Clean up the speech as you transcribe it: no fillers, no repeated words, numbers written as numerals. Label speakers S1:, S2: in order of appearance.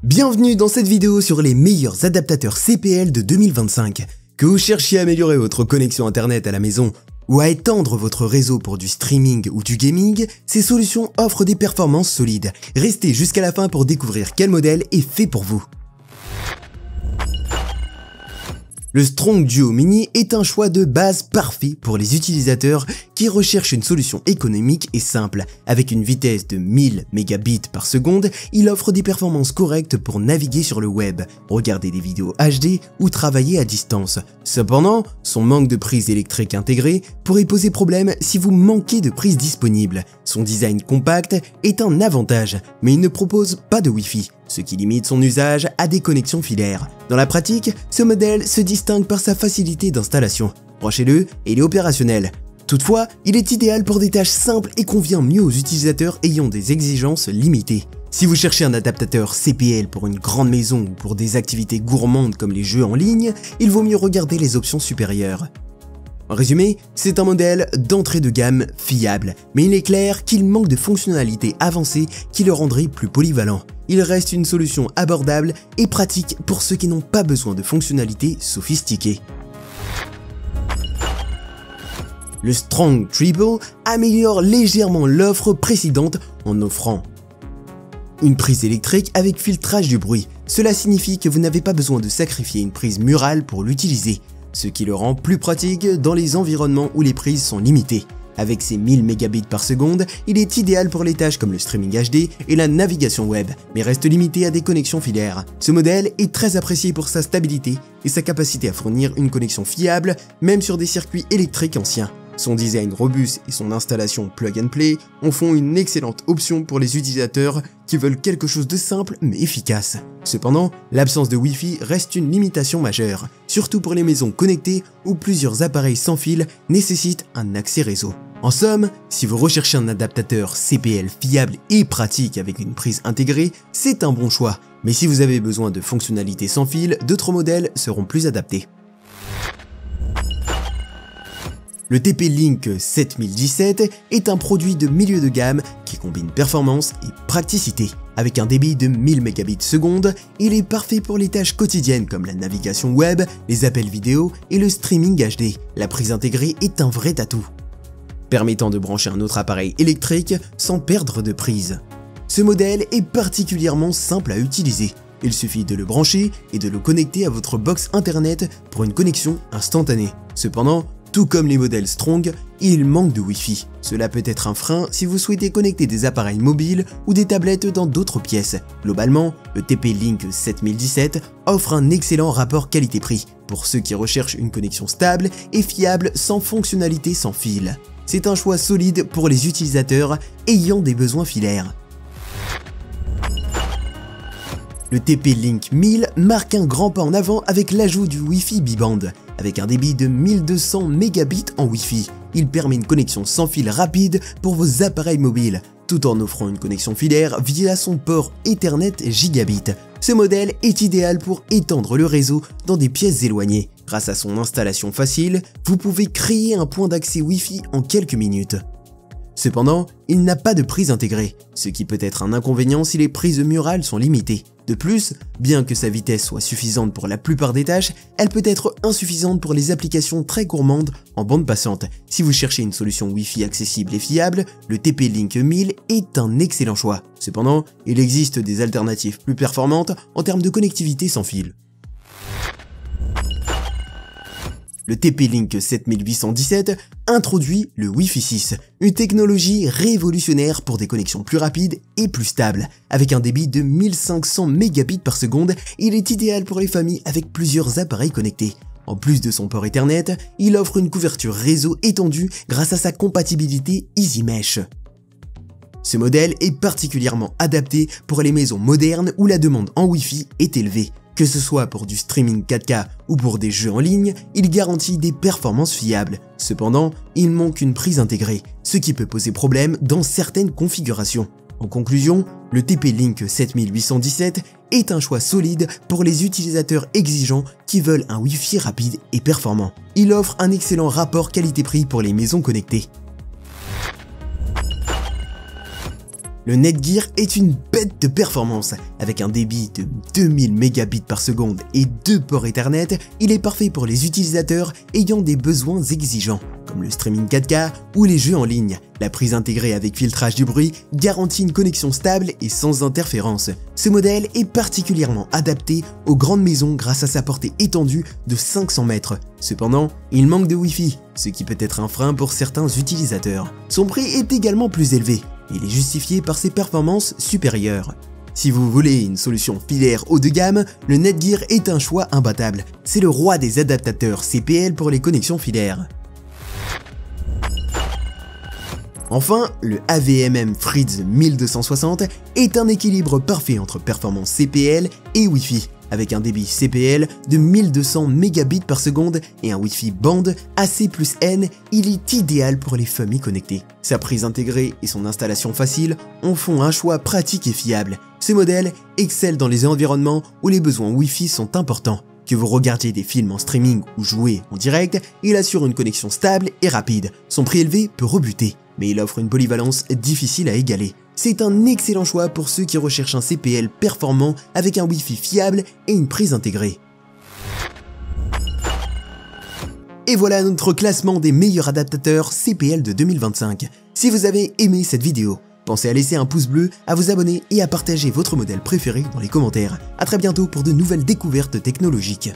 S1: Bienvenue dans cette vidéo sur les meilleurs adaptateurs CPL de 2025. Que vous cherchiez à améliorer votre connexion internet à la maison ou à étendre votre réseau pour du streaming ou du gaming, ces solutions offrent des performances solides. Restez jusqu'à la fin pour découvrir quel modèle est fait pour vous. Le Strong Duo Mini est un choix de base parfait pour les utilisateurs qui recherchent une solution économique et simple. Avec une vitesse de 1000 mégabits par seconde, il offre des performances correctes pour naviguer sur le web, regarder des vidéos HD ou travailler à distance. Cependant, son manque de prise électrique intégrée pourrait poser problème si vous manquez de prise disponible. Son design compact est un avantage, mais il ne propose pas de Wi-Fi, ce qui limite son usage à des connexions filaires. Dans la pratique, ce modèle se distingue par sa facilité d'installation. Branchez-le et il est opérationnel. Toutefois, il est idéal pour des tâches simples et convient mieux aux utilisateurs ayant des exigences limitées. Si vous cherchez un adaptateur CPL pour une grande maison ou pour des activités gourmandes comme les jeux en ligne, il vaut mieux regarder les options supérieures. En résumé, c'est un modèle d'entrée de gamme fiable, mais il est clair qu'il manque de fonctionnalités avancées qui le rendraient plus polyvalent. Il reste une solution abordable et pratique pour ceux qui n'ont pas besoin de fonctionnalités sophistiquées. Le Strong Triple améliore légèrement l'offre précédente en offrant une prise électrique avec filtrage du bruit. Cela signifie que vous n'avez pas besoin de sacrifier une prise murale pour l'utiliser, ce qui le rend plus pratique dans les environnements où les prises sont limitées. Avec ses 1000 mégabits par seconde, il est idéal pour les tâches comme le streaming HD et la navigation web, mais reste limité à des connexions filaires. Ce modèle est très apprécié pour sa stabilité et sa capacité à fournir une connexion fiable, même sur des circuits électriques anciens. Son design robuste et son installation plug and play en font une excellente option pour les utilisateurs qui veulent quelque chose de simple mais efficace. Cependant, l'absence de Wi-Fi reste une limitation majeure, surtout pour les maisons connectées où plusieurs appareils sans fil nécessitent un accès réseau. En somme, si vous recherchez un adaptateur CPL fiable et pratique avec une prise intégrée, c'est un bon choix. Mais si vous avez besoin de fonctionnalités sans fil, d'autres modèles seront plus adaptés. Le TP-Link 7017 est un produit de milieu de gamme qui combine performance et praticité. Avec un débit de 1000 mégabits seconde, il est parfait pour les tâches quotidiennes comme la navigation web, les appels vidéo et le streaming HD. La prise intégrée est un vrai atout, permettant de brancher un autre appareil électrique sans perdre de prise. Ce modèle est particulièrement simple à utiliser. Il suffit de le brancher et de le connecter à votre box internet pour une connexion instantanée. Cependant, tout comme les modèles Strong, il manque de Wi-Fi. Cela peut être un frein si vous souhaitez connecter des appareils mobiles ou des tablettes dans d'autres pièces. Globalement, le TP-Link 7017 offre un excellent rapport qualité-prix pour ceux qui recherchent une connexion stable et fiable sans fonctionnalité sans fil. C'est un choix solide pour les utilisateurs ayant des besoins filaires. Le TP-Link 1000 marque un grand pas en avant avec l'ajout du Wi-Fi bi-band. Avec un débit de 1200 mégabits en Wi-Fi, il permet une connexion sans fil rapide pour vos appareils mobiles, tout en offrant une connexion filaire via son port Ethernet Gigabit. Ce modèle est idéal pour étendre le réseau dans des pièces éloignées. Grâce à son installation facile, vous pouvez créer un point d'accès Wi-Fi en quelques minutes. Cependant, il n'a pas de prise intégrée, ce qui peut être un inconvénient si les prises murales sont limitées. De plus, bien que sa vitesse soit suffisante pour la plupart des tâches, elle peut être insuffisante pour les applications très gourmandes en bande passante. Si vous cherchez une solution Wi-Fi accessible et fiable, le TP-Link 1000 est un excellent choix. Cependant, il existe des alternatives plus performantes en termes de connectivité sans fil. Le TP-Link 7817 introduit le Wi-Fi 6, une technologie révolutionnaire pour des connexions plus rapides et plus stables. Avec un débit de 1500 mégabits par seconde, il est idéal pour les familles avec plusieurs appareils connectés. En plus de son port Ethernet, il offre une couverture réseau étendue grâce à sa compatibilité EasyMesh. Ce modèle est particulièrement adapté pour les maisons modernes où la demande en Wi-Fi est élevée. Que ce soit pour du streaming 4K ou pour des jeux en ligne, il garantit des performances fiables. Cependant, il manque une prise intégrée, ce qui peut poser problème dans certaines configurations. En conclusion, le TP-Link 7817 est un choix solide pour les utilisateurs exigeants qui veulent un Wi-Fi rapide et performant. Il offre un excellent rapport qualité-prix pour les maisons connectées. Le Netgear est une bête de performance. Avec un débit de 2000 mégabits par seconde et 2 ports Ethernet, il est parfait pour les utilisateurs ayant des besoins exigeants, comme le streaming 4K ou les jeux en ligne. La prise intégrée avec filtrage du bruit garantit une connexion stable et sans interférence. Ce modèle est particulièrement adapté aux grandes maisons grâce à sa portée étendue de 500 mètres. Cependant, il manque de Wi-Fi, ce qui peut être un frein pour certains utilisateurs. Son prix est également plus élevé. Il est justifié par ses performances supérieures. Si vous voulez une solution filaire haut de gamme, le Netgear est un choix imbattable. C'est le roi des adaptateurs CPL pour les connexions filaires. Enfin, le AVMM Fritz 1260 est un équilibre parfait entre performance CPL et Wi-Fi. Avec un débit CPL de 1200 mégabits par seconde et un Wi-Fi bande AC+N, il est idéal pour les familles connectées. Sa prise intégrée et son installation facile en font un choix pratique et fiable. Ce modèle excelle dans les environnements où les besoins Wi-Fi sont importants. Que vous regardiez des films en streaming ou jouez en direct, il assure une connexion stable et rapide. Son prix élevé peut rebuter, mais il offre une polyvalence difficile à égaler. C'est un excellent choix pour ceux qui recherchent un CPL performant avec un Wi-Fi fiable et une prise intégrée. Et voilà notre classement des meilleurs adaptateurs CPL de 2025. Si vous avez aimé cette vidéo, pensez à laisser un pouce bleu, à vous abonner et à partager votre modèle préféré dans les commentaires. A très bientôt pour de nouvelles découvertes technologiques.